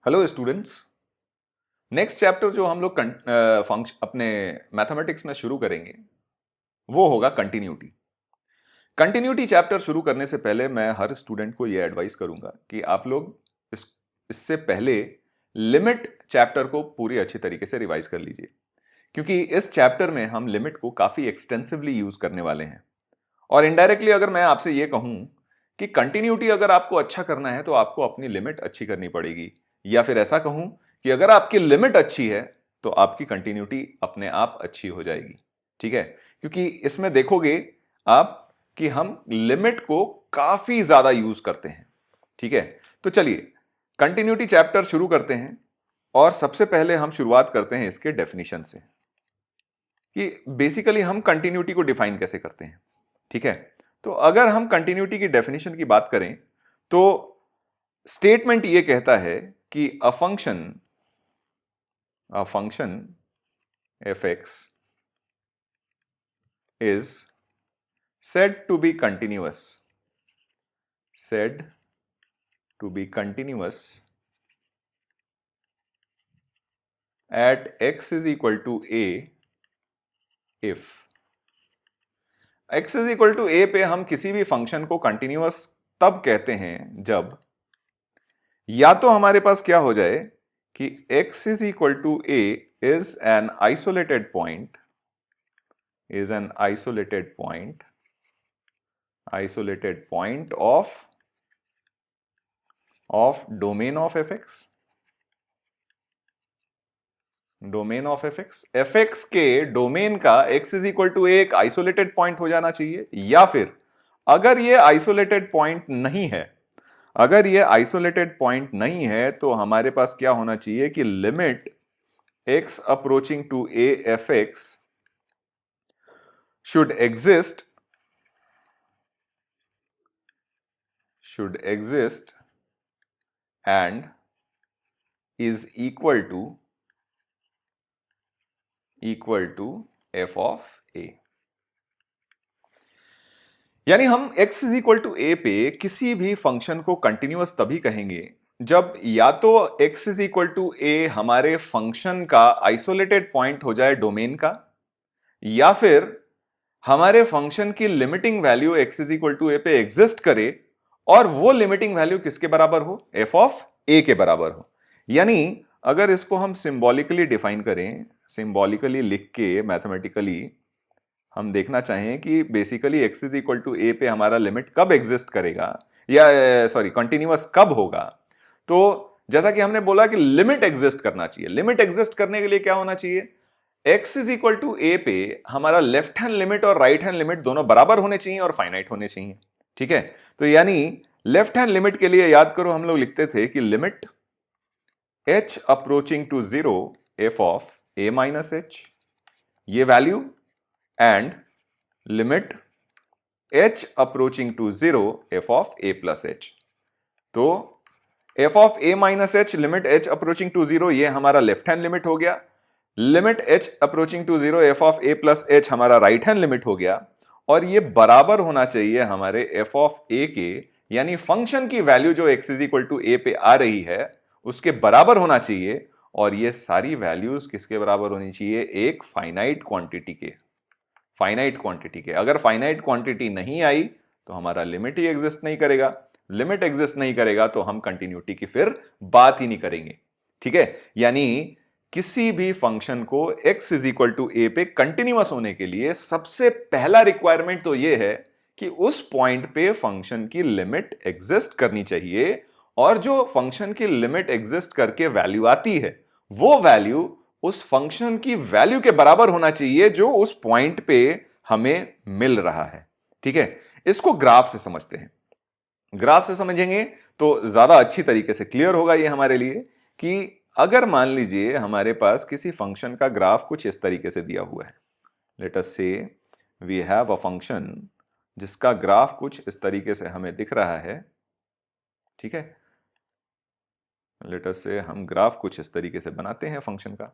Hello students. Next chapter जो हम लोग फंक्शन अपने मैथमेटिक्स में शुरू करेंगे वो होगा कंटिन्यूटी। कंटिन्यूटी चैप्टर शुरू करने से पहले मैं हर स्टूडेंट को ये एडवाइस करूंगा कि आप लोग इससे पहले लिमिट चैप्टर को पूरी अच्छी तरीके से रिवाइज कर लीजिए, क्योंकि इस चैप्टर में हम लिमिट को काफी एक्सटेंसिवली यूज करने वाले हैं। और इनडायरेक्टली अगर मैं आपसे ये कहूं कि कंटिन्यूटी अगर आपको अच्छा करना है तो आपको अपनी लिमिट अच्छी करनी पड़ेगी, या फिर ऐसा कहूं कि अगर आपकी लिमिट अच्छी है तो आपकी कंटिन्यूटी अपने आप अच्छी हो जाएगी। ठीक है, क्योंकि इसमें देखोगे आप कि हम लिमिट को काफी ज्यादा यूज करते हैं। ठीक है, तो चलिए कंटिन्यूटी चैप्टर शुरू करते हैं। और सबसे पहले हम शुरुआत करते हैं इसके डेफिनेशन से कि बेसिकली हम कंटिन्यूटी को डिफाइन कैसे करते हैं। ठीक है, तो अगर हम कंटिन्यूटी की डेफिनेशन की बात करें तो स्टेटमेंट ये कहता है कि a function F x is said to be continuous at x is equal to a if x is equal to a पे हम किसी भी फंक्शन को कंटिन्यूअस तब कहते हैं जब या तो हमारे पास क्या हो जाए कि x is equal to a is an isolated point of domain of fx fx के डोमेन का x इज इक्वल टू एक आइसोलेटेड पॉइंट हो जाना चाहिए, या फिर अगर ये आइसोलेटेड पॉइंट नहीं है तो हमारे पास क्या होना चाहिए कि limit x approaching to a fx should exist and is equal to f of a। यानी हम x is equal to a पे किसी भी फंक्शन को कंटिन्यूअस तभी कहेंगे जब या तो x is equal to a हमारे फंक्शन का आइसोलेटेड पॉइंट हो जाए डोमेन का, या फिर हमारे फंक्शन की limiting value x is equal to a पे एग्जिस्ट करे और वो लिमिटिंग वैल्यू किसके बराबर हो, f ऑफ a के बराबर हो। यानी अगर इसको हम सिंबॉलिकली डिफाइन करें, सिंबॉलिकली लिख के मैथमेटिकली हम देखना चाहें कि basically x is equal to a पे हमारा लिमिट कब एग्जिस्ट करेगा, या सॉरी कंटिन्यूअस कब होगा, तो जैसा कि हमने बोला कि लिमिट एग्जिस्ट करना चाहिए। लिमिट एग्जिस्ट करने के लिए क्या होना चाहिए, x is equal to a पे हमारा लेफ्ट हैंड लिमिट और राइट हैंड लिमिट दोनों बराबर होने चाहिए और फाइनाइट होने चाहिए। ठीक है, तो यानी लेफ्ट हैंड लिमिट के लिए याद करो हम लोग लिखते थे कि limit h approaching to 0 f of a minus h, ये value, and limit h approaching to 0 f of a plus h। तो f of a minus h limit h approaching to 0 ये हमारा लेफ्ट हैंड लिमिट हो गया, limit h approaching to 0 f of a plus h हमारा right hand limit हो गया, और ये बराबर होना चाहिए हमारे f ऑफ a के, यानी फंक्शन की वैल्यू जो x is equal to a पे आ रही है उसके बराबर होना चाहिए। और ये सारी वैल्यूज किसके बराबर होनी चाहिए, एक फाइनाइट क्वांटिटी के। अगर फाइनाइट क्वांटिटी नहीं आई तो हमारा लिमिट ही एग्जिस्ट नहीं करेगा, लिमिट एग्जिस्ट नहीं करेगा तो हम कंटिन्यूटी की फिर बात ही नहीं करेंगे। ठीक है, यानी किसी भी फंक्शन को x is equal to a पे कंटिन्यूअस होने के लिए सबसे पहला रिक्वायरमेंट तो यह है कि उस पॉइंट पे फंक्शन की लिमिट एग्जिस्ट करनी चाहिए, और जो फंक्शन की लिमिट एग्जिस्ट करके वैल्यू आती है वो वैल्यू उस फंक्शन की वैल्यू के बराबर होना चाहिए जो उस पॉइंट पे हमें मिल रहा है। ठीक है, इसको ग्राफ से समझते हैं। ग्राफ से समझेंगे तो ज्यादा अच्छी तरीके से क्लियर होगा ये हमारे लिए कि अगर मान लीजिए हमारे पास किसी फंक्शन का ग्राफ कुछ इस तरीके से दिया हुआ है। लेट अस से वी हैव अ फंक्शन जिसका ग्राफ कुछ इस तरीके से हमें दिख रहा है। ठीक है, लेट अस से हम ग्राफ कुछ इस तरीके से बनाते हैं फंक्शन का।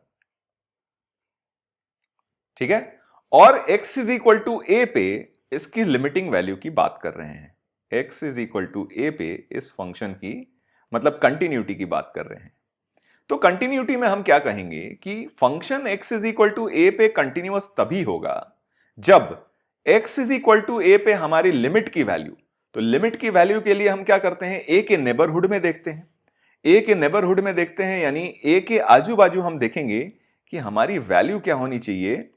ठीक है, और x is equal to a पे इसकी लिमिटिंग वैल्यू की बात कर रहे हैं। x is equal to a पे इस फंक्शन की मतलब कंटिन्यूटी की बात कर रहे हैं। तो कंटिन्यूटी में हम क्या कहेंगे कि function x is equal to a पे कंटिन्यूअस तभी होगा जब x is equal to a पे हमारी लिमिट की वैल्यू, तो लिमिट की वैल्यू के लिए हम क्या करते हैं, a के नेबरहुड में देखते हैं। a के नेबरहुड में देखते हैं यानी a के आजू बाजू हम देखेंगे कि हमारी वैल्यू क्या होनी चाहिए,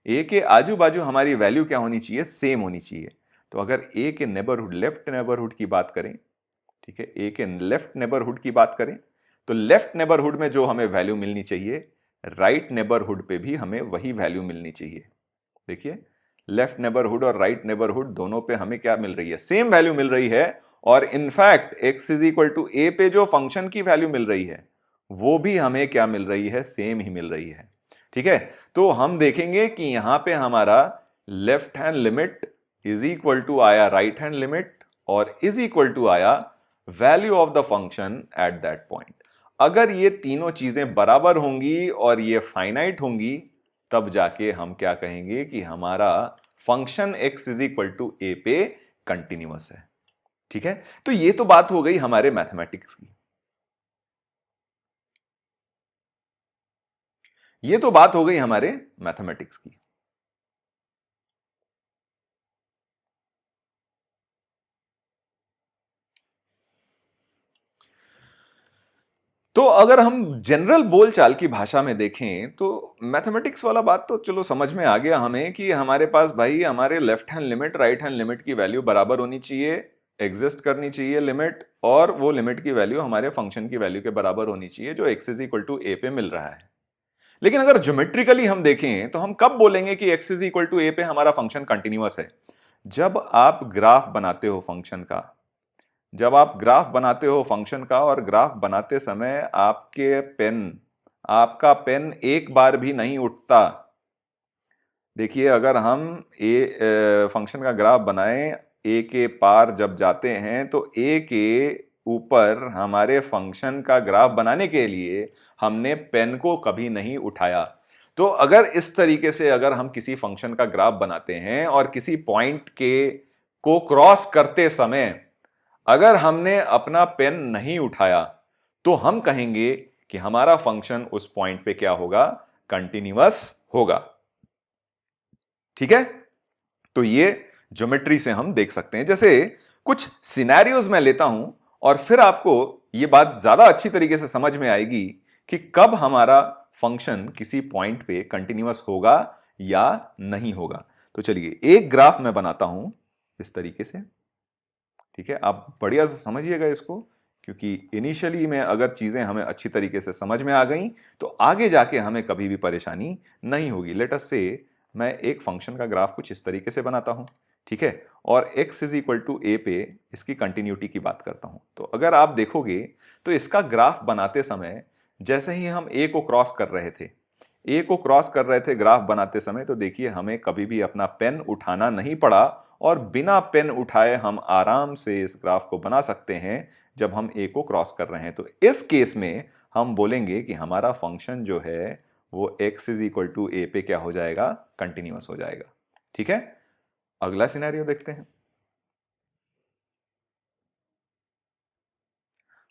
a के आजू बाजू हमारी वैल्यू क्या होनी चाहिए, सेम होनी चाहिए। तो अगर a के नेबरहुड, लेफ्ट नेबरहुड की बात करें, ठीक है, a के लेफ्ट नेबरहुड की बात करें, तो लेफ्ट नेबरहुड में जो हमें वैल्यू मिलनी चाहिए, राइट नेबरहुड पे भी हमें वही वैल्यू मिलनी चाहिए। देखिए, लेफ्ट नेबरहुड और राइट नेबरहुड दोनों पे हमें क्या मिल रही है, सेम वैल्यू मिल रही है। और in fact x is equal to a पे जो फंक्शन की वैल्यू मिल रही है वो भी हमें क्या मिल रही है, सेम ही मिल रही है। ठीक है, तो हम देखेंगे कि यहां पे हमारा left hand limit is equal to आया राइट हैंड लिमिट और इज इक्वल टू आया value of the function at that point. अगर ये तीनों चीजें बराबर होंगी और ये फाइनाइट होंगी तब जाके हम क्या कहेंगे कि हमारा function x is equal to a पे कंटिन्यूअस है। ठीक है, तो ये तो बात हो गई हमारे मैथमेटिक्स की, ये तो बात हो गई हमारे मैथमेटिक्स की। तो अगर हम जनरल बोलचाल की भाषा में देखें तो मैथमेटिक्स वाला बात तो चलो समझ में आ गया हमें कि हमारे पास भाई हमारे left hand limit right hand limit की वैल्यू बराबर होनी चाहिए, एग्जिस्ट करनी चाहिए लिमिट, और वो लिमिट की वैल्यू हमारे फंक्शन की वैल्यू के बराबर होनी चाहिए जो x is equal to a पे मिल रहा है। लेकिन अगर ज्योमेट्रिकली हम देखें तो हम कब बोलेंगे कि x is equal to a पे हमारा फंक्शन कंटिन्यूअस है, जब आप ग्राफ बनाते हो फंक्शन का, जब आप ग्राफ बनाते हो फंक्शन का और ग्राफ बनाते समय आपका पेन एक बार भी नहीं उठता। देखिए, अगर हम फंक्शन का ग्राफ बनाएं, ए के पार जब जाते हैं तो ए के ऊपर हमारे फंक्शन का ग्राफ बनाने के लिए हमने पेन को कभी नहीं उठाया। तो अगर इस तरीके से अगर हम किसी फंक्शन का ग्राफ बनाते हैं और किसी पॉइंट के को क्रॉस करते समय अगर हमने अपना पेन नहीं उठाया तो हम कहेंगे कि हमारा फंक्शन उस पॉइंट पे क्या होगा, कंटिन्यूअस होगा। ठीक है, तो ये ज्योमेट्री से हम देख सकते हैं। जैसे कुछ सिनेरियोज मैं लेता हूं और फिर आपको ये बात ज्यादा अच्छी तरीके से समझ में आएगी कि कब हमारा फंक्शन किसी पॉइंट पे कंटिन्यूअस होगा या नहीं होगा। तो चलिए एक ग्राफ मैं बनाता हूं इस तरीके से। ठीक है, आप बढ़िया से समझिएगा इसको, क्योंकि इनिशियली में अगर चीजें हमें अच्छी तरीके से समझ में आ गई तो आगे जाके हमें कभी भी परेशानी नहीं होगी। लेट अस से मैं एक फंक्शन का ग्राफ कुछ इस तरीके से बनाता हूं, ठीक है, और x is equal to a पे इसकी कंटिन्यूटी की बात करता हूं। तो अगर आप देखोगे तो इसका ग्राफ बनाते समय जैसे ही हम a को क्रॉस कर रहे थे, ए को क्रॉस कर रहे थे ग्राफ बनाते समय, तो देखिए हमें कभी भी अपना पेन उठाना नहीं पड़ा और बिना पेन उठाए हम आराम से इस ग्राफ को बना सकते हैं जब हम ए को क्रॉस कर रहे हैं। तो इस केस में हम बोलेंगे कि हमारा फंक्शन जो है वो x is equal to a पे क्या हो जाएगा, कंटिन्यूअस हो जाएगा। ठीक है, अगला सिनेरियो देखते हैं।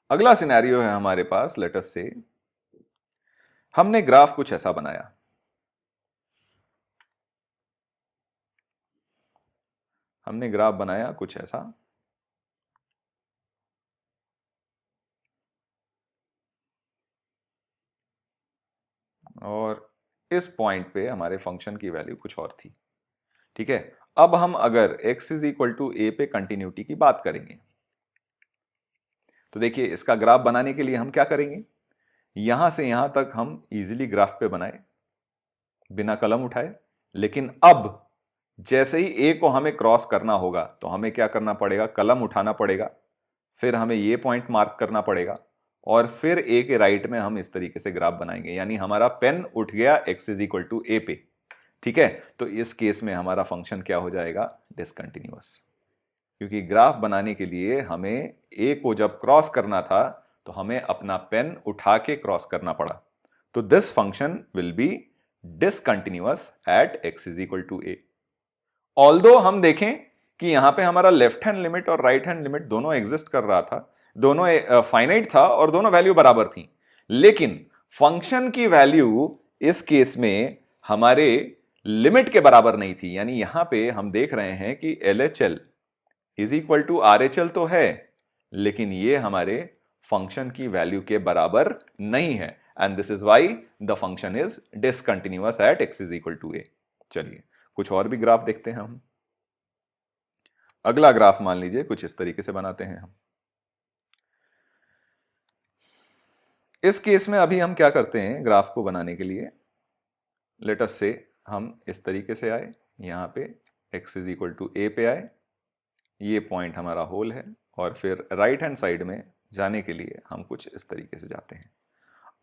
अगला सिनेरियो है हमारे पास, लेट अस से हमने ग्राफ कुछ ऐसा बनाया, हमने ग्राफ बनाया कुछ ऐसा, और इस पॉइंट पे हमारे फंक्शन की वैल्यू कुछ और थी। ठीक है, अब हम अगर x is equal to a पे कंटिन्यूटी की बात करेंगे तो देखिए इसका ग्राफ बनाने के लिए हम क्या करेंगे, यहां से यहां तक हम इजीली ग्राफ पे बनाए बिना कलम उठाए। लेकिन अब जैसे ही ए को हमें क्रॉस करना होगा तो हमें क्या करना पड़ेगा, कलम उठाना पड़ेगा, फिर हमें ये पॉइंट मार्क करना पड़ेगा और फिर ए के राइट में हम इस तरीके से ग्राफ बनाएंगे, यानी हमारा पेन उठ गया x is equal to a पे। ठीक है, तो इस केस में हमारा फंक्शन क्या हो जाएगा, डिसकंटिन्यूअस, क्योंकि ग्राफ बनाने के लिए हमें ए को जब क्रॉस करना था तो हमें अपना पेन उठा के क्रॉस करना पड़ा। तो this function will be discontinuous at x is equal to a. Although हम देखें कि यहां पे हमारा लेफ्ट हैंड लिमिट और राइट हैंड लिमिट दोनों एग्जिस्ट कर रहा था, दोनों फाइनाइट था और दोनों वैल्यू बराबर थी, लेकिन फंक्शन की वैल्यू इस केस में हमारे लिमिट के बराबर नहीं थी। यानी यहां पे हम देख रहे हैं कि LHL is equal to RHL तो है, लेकिन ये हमारे फंक्शन की वैल्यू के बराबर नहीं है, and this is why the function is discontinuous at x is equal to a. चलिए कुछ और भी ग्राफ देखते हैं हम। अगला ग्राफ मान लीजिए कुछ इस तरीके से बनाते हैं हम। इस केस में अभी हम क्या करते हैं, ग्राफ को बनाने के लिए लेट अस से हम इस तरीके से आए, यहां पे x is equal to a पे आए, ये पॉइंट हमारा होल है, और फिर राइट हैंड साइड में जाने के लिए हम कुछ इस तरीके से जाते हैं।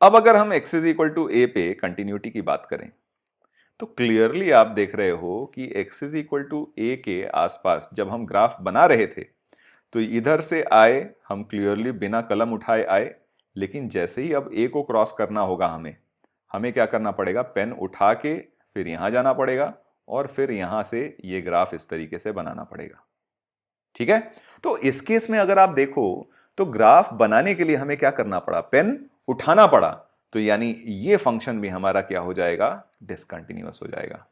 अब अगर हम x is equal to a पे कंटिन्यूटी की बात करें तो क्लियरली आप देख रहे हो कि x इज इक्वल टू ए के आसपास जब हम ग्राफ बना रहे थे तो इधर से आए हम क्लियरली बिना कलम उठाए आए, लेकिन जैसे ही अब a को क्रॉस करना होगा हमें क्या करना पड़ेगा, पेन उठा के फिर यहां जाना पड़ेगा और फिर यहां से ये ग्राफ इस तरीके से बनाना पड़ेगा। ठीक है, तो इस केस में अगर आप देखो तो ग्राफ बनाने के लिए हमें क्या करना पड़ा, पेन उठाना पड़ा, तो यानी ये फंक्शन भी हमारा क्या हो जाएगा, डिसकंटिन्यूअस हो जाएगा।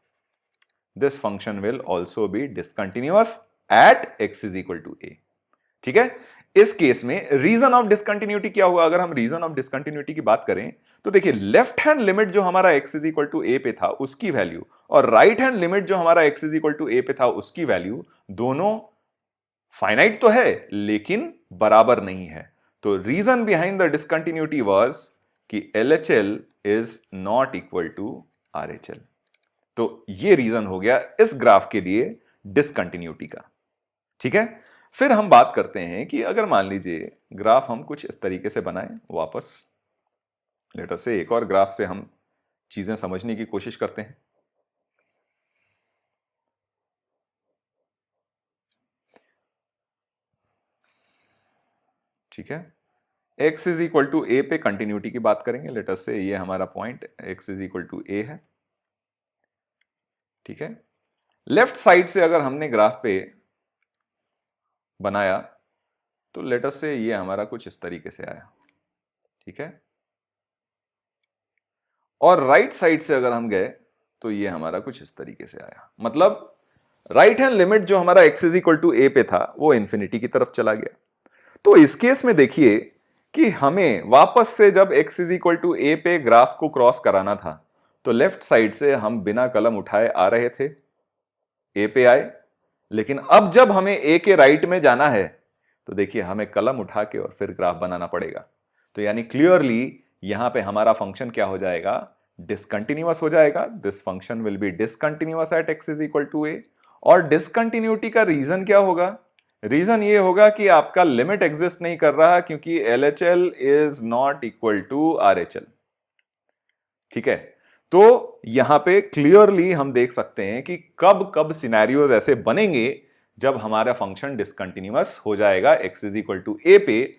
This function will also be discontinuous at x is equal to a. ठीक है, इस केस में रीजन ऑफ डिसकंटिन्यूटी क्या हुआ, अगर हम रीजन ऑफ डिसकंटिन्यूटी की बात करें तो देखिए लेफ्ट हैंड लिमिट जो हमारा x is equal to a पे था उसकी वैल्यू और राइट हैंड लिमिट जो हमारा x is equal to a पे था उसकी वैल्यू दोनों फाइनाइट तो है लेकिन बराबर नहीं है। तो reason behind the discontinuity was कि LHL is not equal to RHL। तो ये रीजन हो गया इस ग्राफ के लिए डिसकंटिन्यूटी का। ठीक है, फिर हम बात करते हैं कि अगर मान लीजिए ग्राफ हम कुछ इस तरीके से बनाएं, वापस लेट अस से एक और ग्राफ से हम चीजें समझने की कोशिश करते हैं। ठीक है, x is equal to a पे कंटिन्यूटी की बात करेंगे, लेट अस से ये हमारा point x is equal to a है। ठीक है, लेफ्ट साइड से अगर हमने ग्राफ पे बनाया तो लेट अस से ये हमारा कुछ इस तरीके से आया। ठीक है, और राइट साइड से अगर हम गए तो ये हमारा कुछ इस तरीके से आया। मतलब राइट हैंड लिमिट जो हमारा x is equal to a पे था वो इंफिनिटी की तरफ चला गया। तो इस केस में देखिए कि हमें वापस से जब x is equal to a पे ग्राफ को क्रॉस कराना था तो लेफ्ट साइड से हम बिना कलम उठाए आ रहे थे, ए पे आए, लेकिन अब जब हमें ए के राइट में जाना है तो देखिए हमें कलम उठा के और फिर ग्राफ बनाना पड़ेगा। तो यानी क्लियरली यहां पे हमारा फंक्शन क्या हो जाएगा, डिसकंटिन्यूअस हो जाएगा। This function will be discontinuous at x is equal to a. और डिसकंटिन्यूटी का रीजन क्या होगा, रीजन ये होगा कि आपका लिमिट एग्जिस्ट नहीं कर रहा क्योंकि LHL is not equal to RHL। ठीक है, तो यहां पे क्लियरली हम देख सकते हैं कि कब कब सिनेरियोज ऐसे बनेंगे जब हमारा फंक्शन डिसकंटिन्यूअस हो जाएगा x is equal to a पे।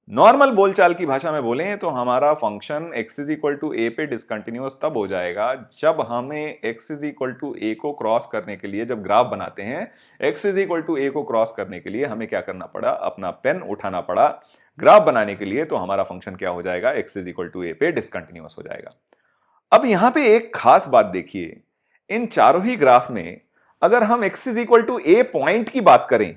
नॉर्मल बोलचाल की भाषा में बोलें तो हमारा function x is equal to a पे डिसकंटिन्यूअस तब हो जाएगा जब हमें x is equal to a को क्रॉस करने के लिए, जब ग्राफ बनाते हैं x is equal to a को क्रॉस करने के लिए हमें क्या करना पड़ा, अपना पेन उठाना पड़ा ग्राफ बनाने के लिए। तो हमारा फंक्शन क्या हो जाएगा, x is equal to a पे डिसकंटिन्यूअस हो जाएगा। अब यहां पे एक खास बात देखिए, इन चारों ही ग्राफ में अगर हम x is equal to a point की बात करें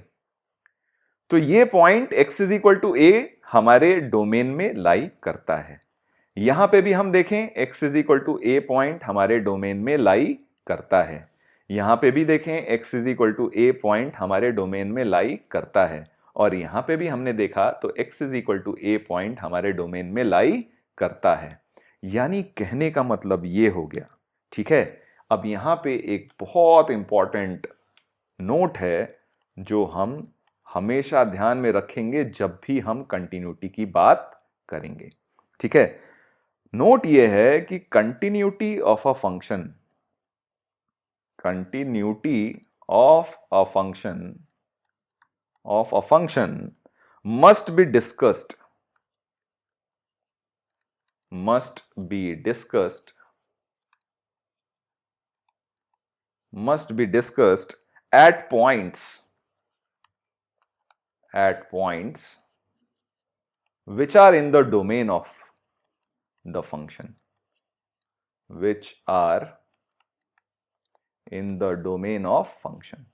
तो ये point x is equal to a हमारे डोमेन में लाई करता है। यहां पे भी हम देखें x is equal to a point हमारे डोमेन में लाई करता है, यहां पे भी देखें x is equal to a point हमारे डोमेन में लाई करता है, और यहां पे भी हमने देखा तो x is equal to a point हमारे डोमेन में लाई करता है। यानी कहने का मतलब ये हो गया। ठीक है, अब यहां पे एक बहुत इंपॉर्टेंट नोट है जो हम हमेशा ध्यान में रखेंगे जब भी हम कंटिन्यूटी की बात करेंगे। ठीक है, नोट यह है कि continuity of a function, continuity of a function must be discussed, must be discussed at points which are in the domain of the function, which are in the domain of function।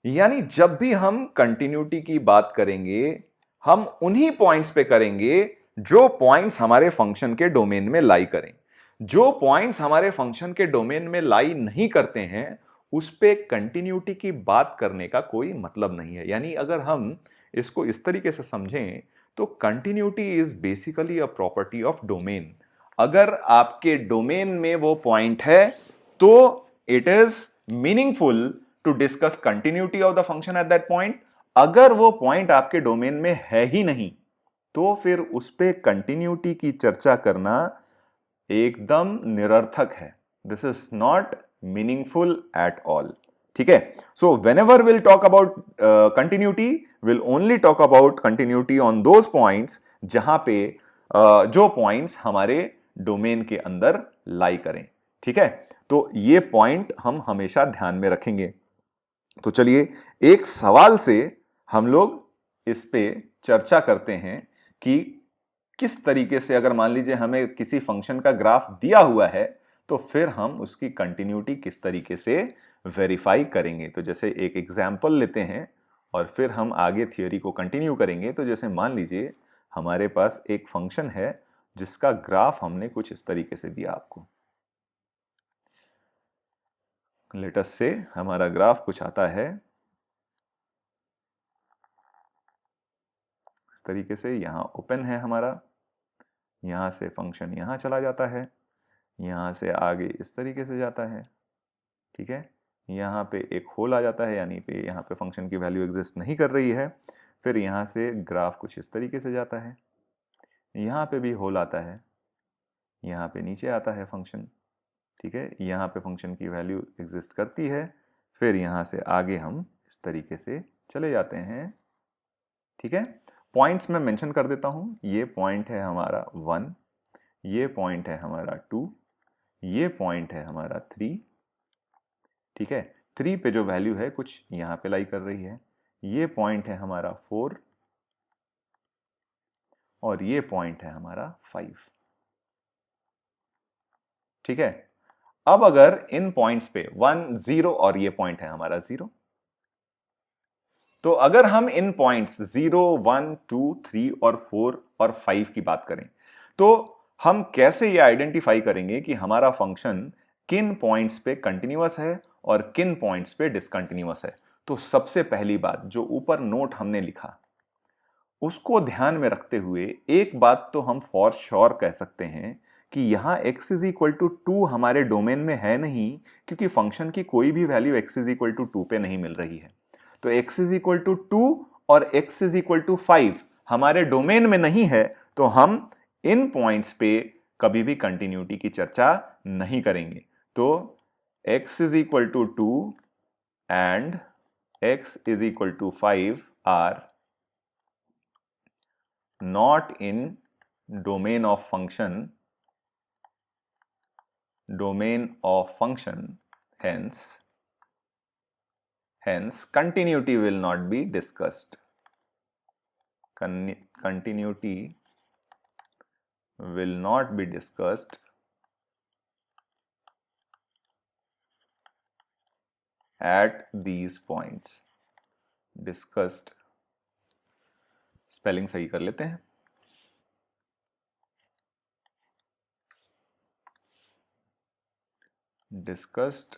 यानी जब भी हम continuity की बात करेंगे हम उन्हीं points पे करेंगे जो पॉइंट्स हमारे फंक्शन के डोमेन में लाई करें। जो पॉइंट्स हमारे फंक्शन के डोमेन में लाई नहीं करते हैं उस पे कंटिन्यूटी की बात करने का कोई मतलब नहीं है। यानी अगर हम इसको इस तरीके से समझें तो continuity is basically a property of domain. अगर आपके डोमेन में वो पॉइंट है तो it is meaningful to discuss continuity of the function at that point. अगर वो पॉइंट आपके डोमेन में है ही नहीं तो फिर उस पे कंटिन्यूटी की चर्चा करना एकदम निरर्थक है। This is not meaningful at all. ठीक है, so whenever will talk about continuity will only talk about continuity on those points जहां पे जो पॉइंट्स हमारे डोमेन के अंदर लाई करें। ठीक है, तो ये पॉइंट हम हमेशा ध्यान में रखेंगे। तो चलिए एक सवाल से हम लोग इस पे चर्चा करते हैं कि किस तरीके से अगर मान लीजिए हमें किसी फंक्शन का ग्राफ दिया हुआ है तो फिर हम उसकी कंटिन्यूटी किस तरीके से वेरीफाई करेंगे। तो जैसे एक एग्जाम्पल लेते हैं और फिर हम आगे थियोरी को कंटिन्यू करेंगे। तो जैसे मान लीजिए हमारे पास एक फंक्शन है जिसका ग्राफ हमने कुछ इस तरीके से दिया आपको। लेट अस से हमारा ग्राफ कुछ आता है इस तरीके से। यहां ओपन है हमारा, यहां से फंक्शन यहां चला जाता है, यहां से आगे इस तरीके से जाता है। ठीक है, यहां पे एक होल आ जाता है यानी पे यहां पे फंक्शन की वैल्यू एग्जिस्ट नहीं कर रही है। फिर यहां से ग्राफ कुछ इस तरीके से जाता है, यहां पे भी होल आता है, यहां पे नीचे आता है फंक्शन। ठीक है, यहां पे फंक्शन की वैल्यू एग्जिस्ट करती है। फिर यहां से आगे हम इस तरीके से चले जाते हैं। ठीक है, पॉइंट्स मैं मेंशन कर देता हूं। ये पॉइंट है हमारा 1, ये पॉइंट है हमारा 2, ये पॉइंट है हमारा 3। ठीक है, 3 पे जो वैल्यू है कुछ यहां पे लाई कर रही है। ये पॉइंट है हमारा 4 और ये पॉइंट है हमारा 5। ठीक है, अब अगर इन पॉइंट्स पे 1 0 और ये पॉइंट है हमारा 0, तो अगर हम इन पॉइंट्स 0 1 2 3 और 4 और 5 की बात करें तो हम कैसे ये आइडेंटिफाई करेंगे कि हमारा फंक्शन किन पॉइंट्स पे कंटिन्यूअस है और किन पॉइंट्स पे डिसकंटिन्यूअस है। तो सबसे पहली बात जो ऊपर नोट हमने लिखा उसको ध्यान में रखते हुए एक बात तो हम फॉर श्योर कह सकते हैं कि यहां x इज इक्वल टू 2 हमारे डोमेन में है नहीं, क्योंकि फंक्शन की कोई भी value x is equal to 2 पे नहीं मिल रही है। तो x इज इक्वल टू 2 और x इज इक्वल टू 5 हमारे डोमेन में नहीं है, तो हम इन पॉइंट्स पे कभी भी कंटिन्यूटी की चर्चा नहीं करेंगे। तो x is equal to 2 and x is equal to 5 are not in domain of function, hence continuity will not be discussed. Continuity will not be discussed at these points. Discussed spelling सही कर लेते हैं। Discussed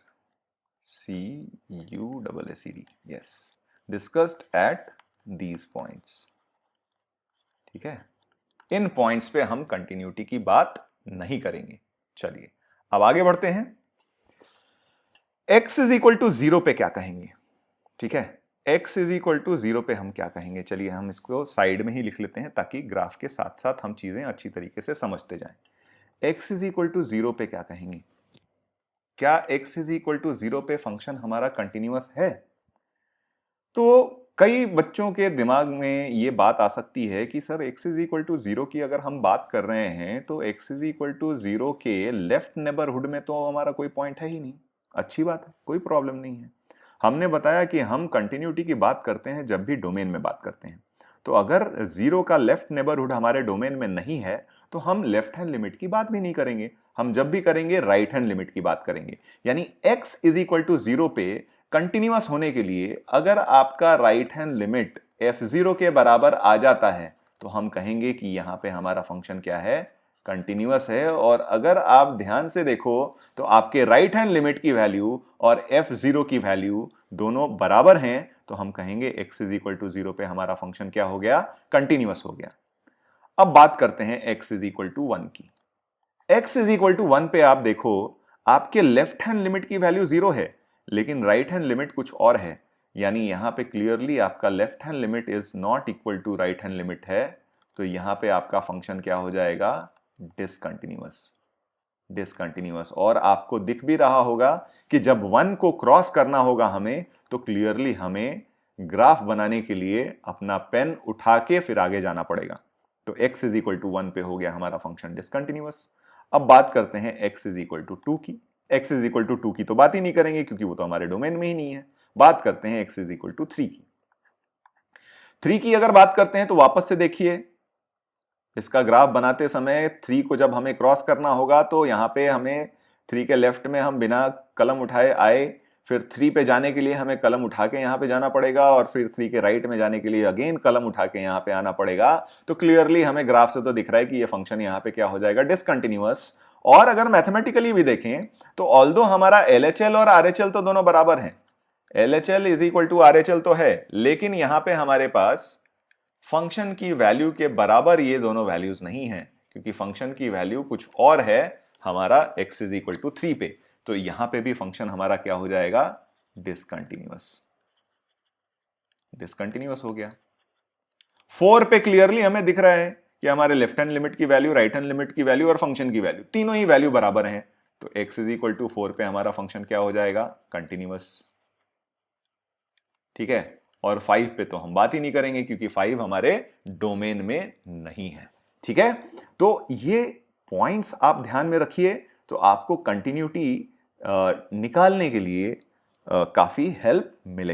CUSSED, yes, discussed at these points. ठीक है, इन points पे हम continuity की बात नहीं करेंगे। चलिए अब आगे बढ़ते हैं। x इज इक्वल टू 0 पे क्या कहेंगे। ठीक है, x इज इक्वल टू 0 पे हम क्या कहेंगे। चलिए हम इसको साइड में ही लिख लेते हैं ताकि ग्राफ के साथ साथ हम चीजें अच्छी तरीके से समझते जाएं। x इज इक्वल टू 0 पे क्या कहेंगे। क्या x इज इक्वल टू 0 पे फंक्शन हमारा कंटिन्यूअस है। तो कई बच्चों के दिमाग में ये बात आ सकती है कि sir x is equal to 0 की अगर हम बात कर रहे हैं तो x इज इक्वल टू 0 के लेफ्ट नेबरहुड में तो हमारा कोई पॉइंट है ही नहीं। अच्छी बात है, कोई प्रॉब्लम नहीं है। हमने बताया कि हम कंटिन्यूटी की बात करते हैं जब भी डोमेन में बात करते हैं। तो अगर 0 का लेफ्ट नेबरहुड हमारे डोमेन में नहीं है तो हम लेफ्ट हैंड लिमिट की बात भी नहीं करेंगे, हम जब भी करेंगे राइट हैंड लिमिट की बात करेंगे। यानी x इज इक्वल टू 0 पे कंटिन्यूअस होने के लिए अगर आपका राइट हैंड लिमिट f0 के बराबर आ जाता है तो हम कहेंगे कि यहां पे हमारा फंक्शन क्या है, कंटिन्यूअस है। और अगर आप ध्यान से देखो तो आपके राइट हैंड लिमिट की वैल्यू और f0 की वैल्यू दोनों बराबर हैं, तो हम कहेंगे x इज इक्वल टू 0 पे हमारा फंक्शन क्या हो गया, कंटिन्यूअस हो गया। अब बात करते हैं x इज इक्वल टू 1 की। x इज इक्वल टू 1 पे आप देखो आपके लेफ्ट हैंड लिमिट की वैल्यू 0 है लेकिन राइट हैंड लिमिट कुछ और है, यानी यहां पे क्लियरली आपका left hand limit is not equal to right hand limit है, तो यहां पे आपका फंक्शन क्या हो जाएगा, डिसकंटिन्यूअस। डिसकंटिन्यूअस। और आपको दिख भी रहा होगा कि जब 1 को क्रॉस करना होगा हमें तो क्लियरली हमें ग्राफ बनाने के लिए अपना पेन उठा के फिर आगे जाना पड़ेगा। तो x इज इक्वल टू 1 पे हो गया हमारा फंक्शन डिसकंटिन्यूअस। अब बात करते हैं x इज इक्वल टू 2 की। x इज इक्वल टू 2 की तो बात ही नहीं करेंगे क्योंकि वो तो हमारे डोमेन में ही नहीं है। बात करते हैं x इज इक्वल टू 3 की। 3 की अगर बात करते हैं तो वापस से देखिए इसका ग्राफ बनाते समय 3 को जब हमें क्रॉस करना होगा तो यहां पे हमें 3 के लेफ्ट में हम बिना कलम उठाए आए, फिर 3 पे जाने के लिए हमें कलम उठा के यहां पे जाना पड़ेगा और फिर 3 के राइट में जाने के लिए अगेन कलम उठा के यहां पे आना पड़ेगा। तो क्लियरली हमें ग्राफ से तो दिख रहा है कि ये फंक्शन यहां पे क्या हो जाएगा, डिसकंटिन्यूअस। और अगर मैथमेटिकली भी देखें तो ऑल्दो हमारा LHL और RHL तो दोनों बराबर हैं, LHL is equal to RHL तो है, लेकिन यहां पे हमारे पास फंक्शन की वैल्यू के बराबर ये दोनों वैल्यूज नहीं है क्योंकि फंक्शन की वैल्यू कुछ और है हमारा x इज इक्वल टू 3 पे। तो यहां पे भी फंक्शन हमारा क्या हो जाएगा, डिसकंटिन्यूअस। डिसकंटिन्यूअस हो गया। 4 पे क्लियरली हमें दिख रहा है कि हमारे लेफ्ट हैंड लिमिट की वैल्यू, राइट हैंड लिमिट की वैल्यू और फंक्शन की वैल्यू तीनों ही वैल्यू बराबर हैं, तो x इज इक्वल टू 4 पे हमारा फंक्शन क्या हो जाएगा, कंटिन्यूअस। ठीक है। और 5 पे तो हम बात ही नहीं करेंगे क्योंकि 5 हमारे डोमेन में नहीं है। ठीक है। तो ये पॉइंट्स आप ध्यान में रखिए तो आपको कंटिन्यूटी निकालने के लिए काफी हेल्प मिलेगा।